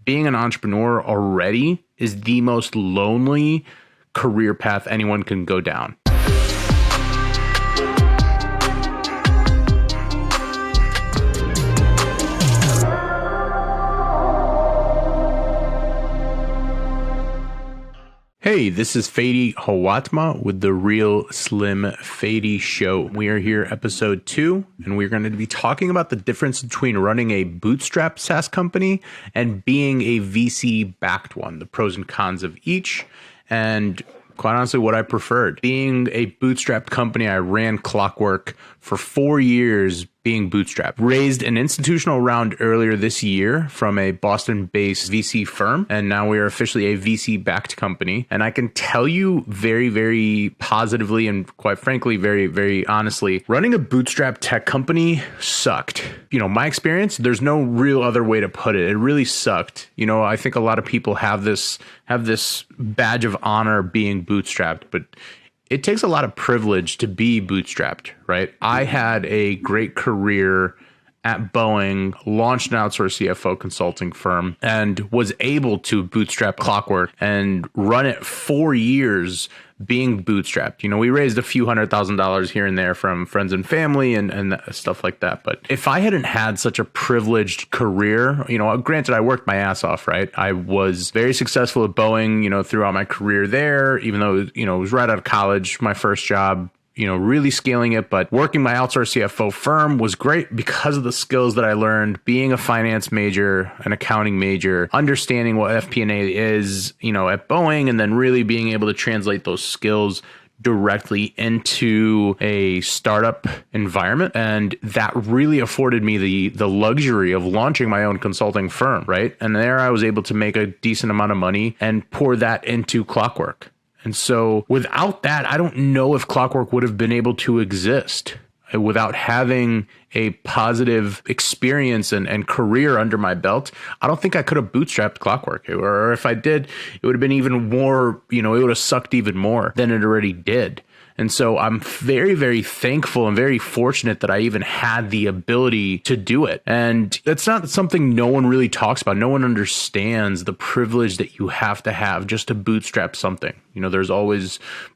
being an entrepreneur already is the most lonely career path anyone can go down. Hey, this is Fady Hawatma with the Real Slim Fady Show. We are here, episode 2, and we're going to be talking about the difference between running a bootstrap SaaS company and being a VC-backed one, the pros and cons of each, and quite honestly, what I preferred. Being a bootstrapped company, I ran Clockwork for 4 years being bootstrapped. Raised an institutional round earlier this year from a Boston-based VC firm, and now we are officially a VC-backed company. And I can tell you very, very positively and quite frankly, very, very honestly, running a bootstrap tech company sucked. You know, my experience, there's no real other way to put it. It really sucked. You know, I think a lot of people have this badge of honor being bootstrapped, but it takes a lot of privilege to be bootstrapped, right? I had a great career at Boeing, launched an outsourced CFO consulting firm, and was able to bootstrap Clockwork and run it 4 years being bootstrapped. You know, we raised a few $100,000 here and there from friends and family and stuff like that. But if I hadn't had such a privileged career, you know, granted, I worked my ass off, right? I was very successful at Boeing, you know, throughout my career there, even though, you know, it was right out of college, my first job, you know, really scaling it. But working my outsourced CFO firm was great because of the skills that I learned being a finance major, an accounting major, understanding what FP&A is, you know, at Boeing, and then really being able to translate those skills directly into a startup environment. And that really afforded me the luxury of launching my own consulting firm, right? And there I was able to make a decent amount of money and pour that into Clockwork. And so without that, I don't know if Clockwork would have been able to exist without having a positive experience and career under my belt. I don't think I could have bootstrapped Clockwork, or if I did, it would have been even more, you know, it would have sucked even more than it already did. And so I'm very, very thankful and very fortunate that I even had the ability to do it. And that's not something no one really talks about. No one understands the privilege that you have to just to bootstrap something. You know,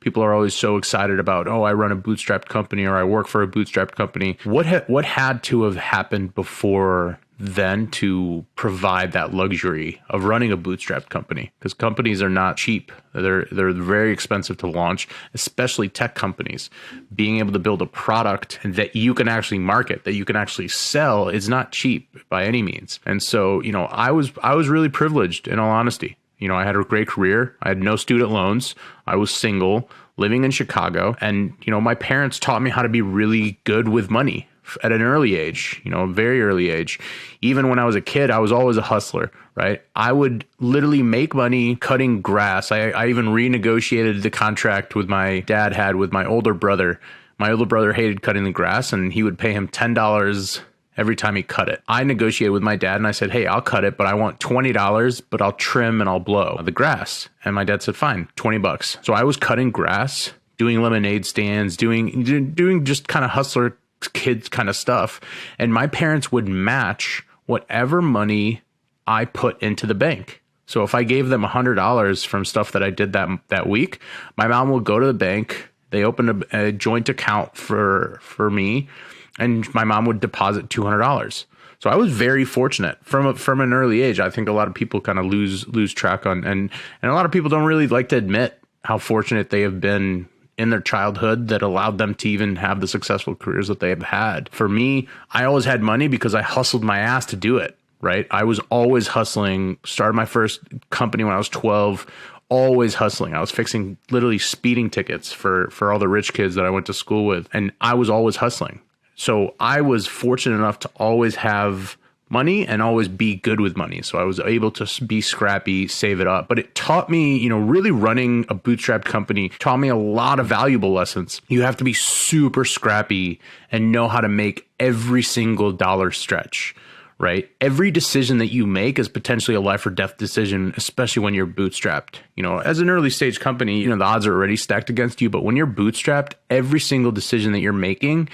people are always so excited about, oh, I run a bootstrapped company or I work for a bootstrapped company. What had to have happened before then to provide that luxury of running a bootstrapped company? Because companies are not cheap. They're very expensive to launch, especially tech companies. Being able to build a product that you can actually market, that you can actually sell, is not cheap by any means. And so, you know, I was really privileged, in all honesty. You know, I had a great career. I had no student loans. I was single, living in Chicago. And, you know, my parents taught me how to be really good with money at an early age, you know, a very early age. Even when I was a kid, I was always a hustler, right? I would literally make money cutting grass. I even renegotiated the contract with my dad had with my older brother. My older brother hated cutting the grass, and he would pay him $10 every time he cut it. I negotiated with my dad and I said, hey, I'll cut it, but I want $20, but I'll trim and I'll blow the grass. And my dad said, fine, $20. So I was cutting grass, doing lemonade stands, doing just kind of hustler kids kind of stuff. And my parents would match whatever money I put into the bank. So if I gave them $100 from stuff that I did that week, my mom would go to the bank. They opened a joint account for me, and my mom would deposit $200. So I was very fortunate from an early age. I think a lot of people kind of lose track on, and a lot of people don't really like to admit how fortunate they have been in their childhood that allowed them to even have the successful careers that they have had. For me, I always had money because I hustled my ass to do it, right? I was always hustling. Started my first company when I was 12, always hustling. I was fixing literally speeding tickets for all the rich kids that I went to school with, and I was always hustling. So I was fortunate enough to always have money and always be good with money. So I was able to be scrappy, save it up. But it taught me, you know, really running a bootstrapped company taught me a lot of valuable lessons. You have to be super scrappy and know how to make every single dollar stretch, right? Every decision that you make is potentially a life or death decision, especially when you're bootstrapped. You know, as an early stage company, you know, the odds are already stacked against you. But when you're bootstrapped, every single decision that you're making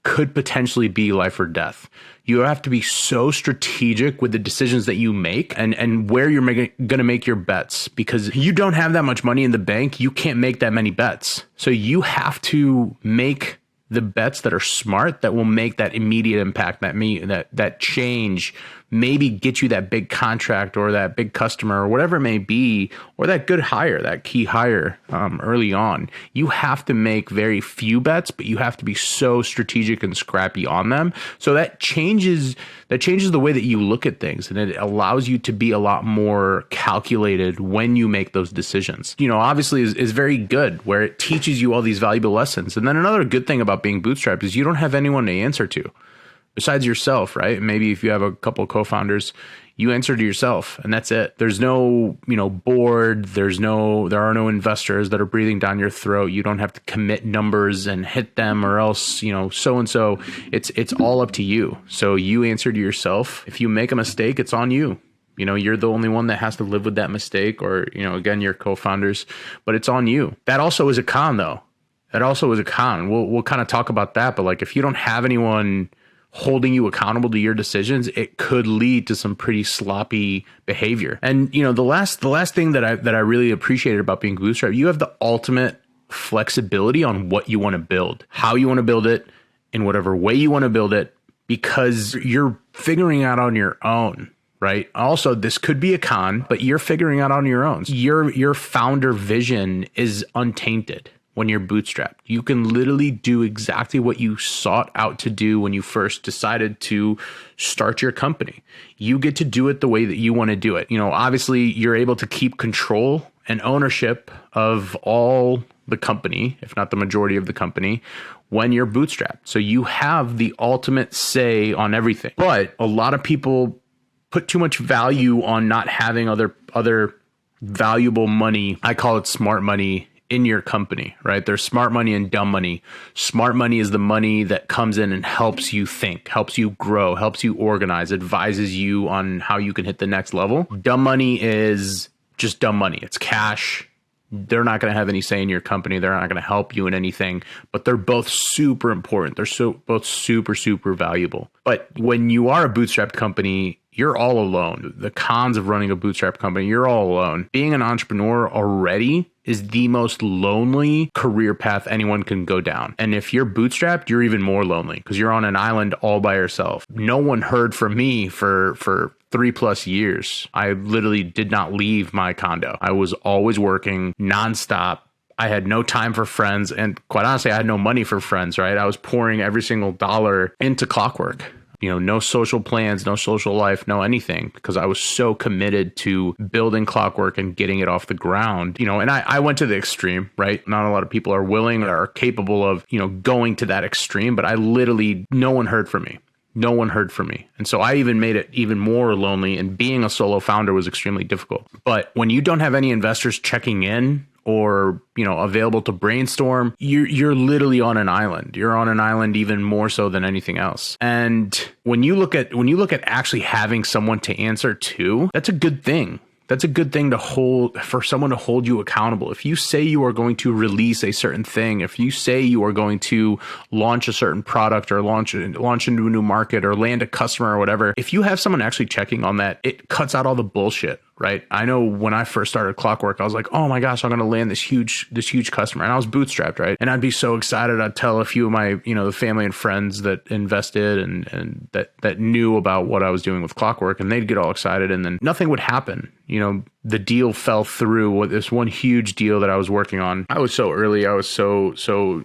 could potentially be life or death. You have to be so strategic with the decisions that you make and where you're going to make your bets, because you don't have that much money in the bank. You can't make that many bets. So you have to make the bets that are smart, that will make that immediate impact, that change, maybe get you that big contract or that big customer or whatever it may be, or that good hire, that key hire early on. You have to make very few bets, but you have to be so strategic and scrappy on them. So that changes the way that you look at things, and it allows you to be a lot more calculated when you make those decisions. Obviously is very good, where it teaches you all these valuable lessons. And then another good thing about being bootstrapped is you don't have anyone to answer to besides yourself, right? Maybe if you have a couple of co-founders, you answer to yourself, and that's it. There's no, board. There are no investors that are breathing down your throat. You don't have to commit numbers and hit them, or else, so-and-so. It's all up to you. So you answer to yourself. If you make a mistake, it's on you. You're the only one that has to live with that mistake, or, again, your co-founders, but it's on you. That also is a con, though. That also is a con. We'll kind of talk about that, but if you don't have anyone holding you accountable to your decisions, it could lead to some pretty sloppy behavior. And the last thing that I really appreciated about being bootstrapped, you have the ultimate flexibility on what you want to build, how you want to build it, in whatever way you want to build it, because you're figuring out on your own. Right. Also, this could be a con, but you're figuring out on your own. Your founder vision is untainted. When you're bootstrapped, you can literally do exactly what you sought out to do when you first decided to start your company. You get to do it the way that you want to do it. Obviously, you're able to keep control and ownership of all the company, if not the majority of the company, when you're bootstrapped. So you have the ultimate say on everything. But a lot of people put too much value on not having other valuable money. I call it smart money in your company, right? There's smart money and dumb money. Smart money is the money that comes in and helps you think, helps you grow, helps you organize, advises you on how you can hit the next level. Dumb money is just dumb money. It's cash. They're not going to have any say in your company. They're not going to help you in anything, but they're both super important. They're both super, super valuable. But when you are a bootstrapped company, you're all alone. The cons of running a bootstrap company, you're all alone. Being an entrepreneur already is the most lonely career path anyone can go down. And if you're bootstrapped, you're even more lonely because you're on an island all by yourself. No one heard from me for 3+ years. I literally did not leave my condo. I was always working nonstop. I had no time for friends. And quite honestly, I had no money for friends, right? I was pouring every single dollar into Clockwork. No social plans, no social life, no anything, because I was so committed to building Clockwork and getting it off the ground, and I went to the extreme, right? Not a lot of people are willing or are capable of, going to that extreme, but no one heard from me. No one heard from me. And so I even made it even more lonely, and being a solo founder was extremely difficult. But when you don't have any investors checking in or, available to brainstorm, you're literally on an island. You're on an island even more so than anything else. And when you look at actually having someone to answer to, that's a good thing. That's a good thing for someone to hold you accountable. If you say you are going to release a certain thing, if you say you are going to launch a certain product or launch into a new market or land a customer or whatever, if you have someone actually checking on that, it cuts out all the bullshit, right? I know when I first started Clockwork, I was like, oh my gosh, I'm going to land this huge customer. And I was bootstrapped, right? And I'd be so excited. I'd tell a few of my, the family and friends that invested and that knew about what I was doing with Clockwork, and they'd get all excited, and then nothing would happen. The deal fell through with this one huge deal that I was working on. I was so early. I was so,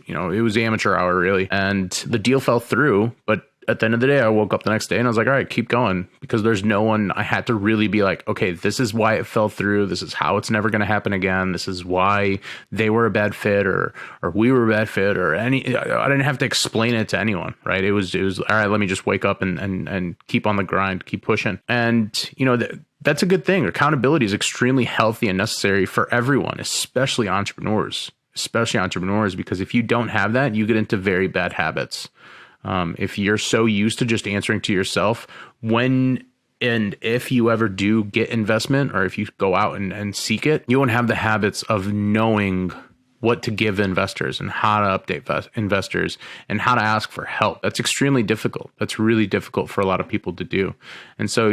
it was amateur hour really. And the deal fell through, but at the end of the day, I woke up the next day and I was like, all right, keep going, because there's no one. I had to really be like, okay, this is why it fell through. This is how it's never going to happen again. This is why they were a bad fit or we were a bad fit I didn't have to explain it to anyone, right? It was all right, let me just wake up and keep on the grind, keep pushing. And, that's a good thing. Accountability is extremely healthy and necessary for everyone, especially entrepreneurs, because if you don't have that, you get into very bad habits. If you're so used to just answering to yourself, when and if you ever do get investment, or if you go out and seek it, you won't have the habits of knowing what to give investors and how to update investors and how to ask for help. That's extremely difficult. That's really difficult for a lot of people to do. And so,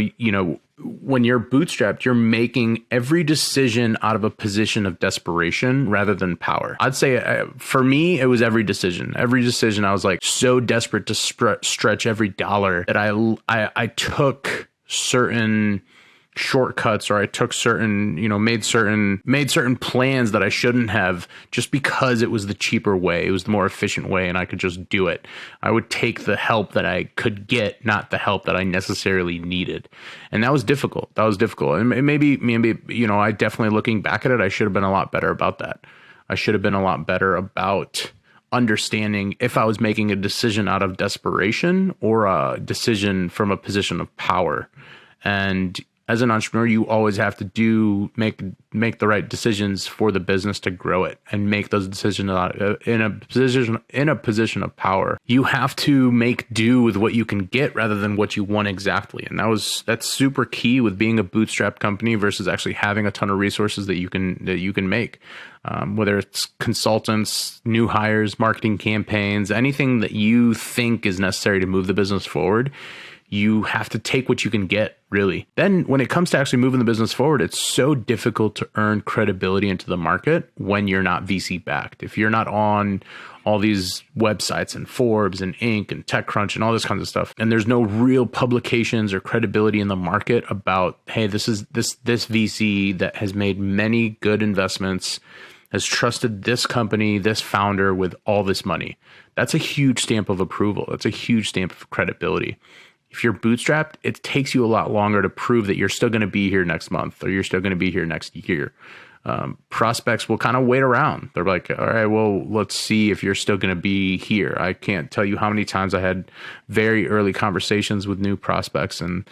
when you're bootstrapped, you're making every decision out of a position of desperation rather than power. I'd say for me, it was every decision. Every decision, I was like so desperate to stretch every dollar that I took certain shortcuts, or I took certain, made certain plans that I shouldn't have, just because it was the cheaper way. It was the more efficient way, and I could just do it. I would take the help that I could get, not the help that I necessarily needed. And that was difficult. And maybe, I definitely, looking back at it, I should have been a lot better about that. I should have been a lot better about understanding if I was making a decision out of desperation or a decision from a position of power. And as an entrepreneur, you always have to make the right decisions for the business to grow it, and make those decisions in a position of power. You have to make do with what you can get rather than what you want exactly. And that's super key with being a bootstrap company versus actually having a ton of resources that you can make. Whether it's consultants, new hires, marketing campaigns, anything that you think is necessary to move the business forward, you have to take what you can get, really. Then when it comes to actually moving the business forward, it's so difficult to earn credibility into the market when you're not VC backed. If you're not on all these websites and Forbes and Inc. and TechCrunch and all this kinds of stuff, and there's no real publications or credibility in the market about, hey, this VC that has made many good investments, has trusted this company, this founder with all this money. That's a huge stamp of approval. That's a huge stamp of credibility. If you're bootstrapped, it takes you a lot longer to prove that you're still going to be here next month, or you're still going to be here next year. Prospects will kind of wait around. They're like, all right, well, let's see if you're still going to be here. I can't tell you how many times I had very early conversations with new prospects, and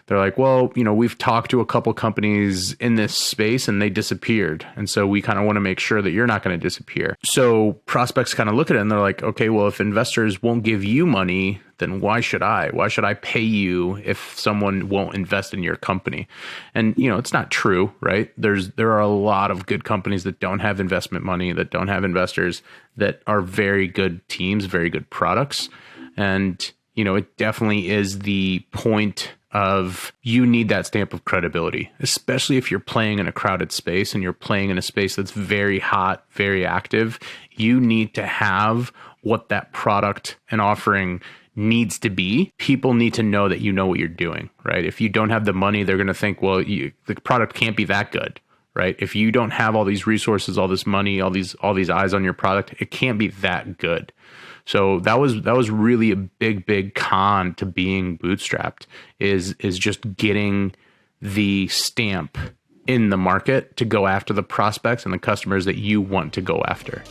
they're like, well, we've talked to a couple companies in this space and they disappeared. And so we kind of want to make sure that you're not going to disappear. So prospects kind of look at it and they're like, okay, well, if investors won't give you money, then why should I? Why should I pay you if someone won't invest in your company? And, it's not true, right? There are a lot of good companies that don't have investment money, that don't have investors, that are very good teams, very good products. And, it definitely is the point of, you need that stamp of credibility, especially if you're playing in a crowded space and you're playing in a space that's very hot, very active. You need to have what that product and offering needs to be. People need to know that you know what you're doing, right? If you don't have the money, they're going to think, well, the product can't be that good, right? If you don't have all these resources, all this money, all these eyes on your product, it can't be that good. So that was really a big con to being bootstrapped, is just getting the stamp in the market to go after the prospects and the customers that you want to go after.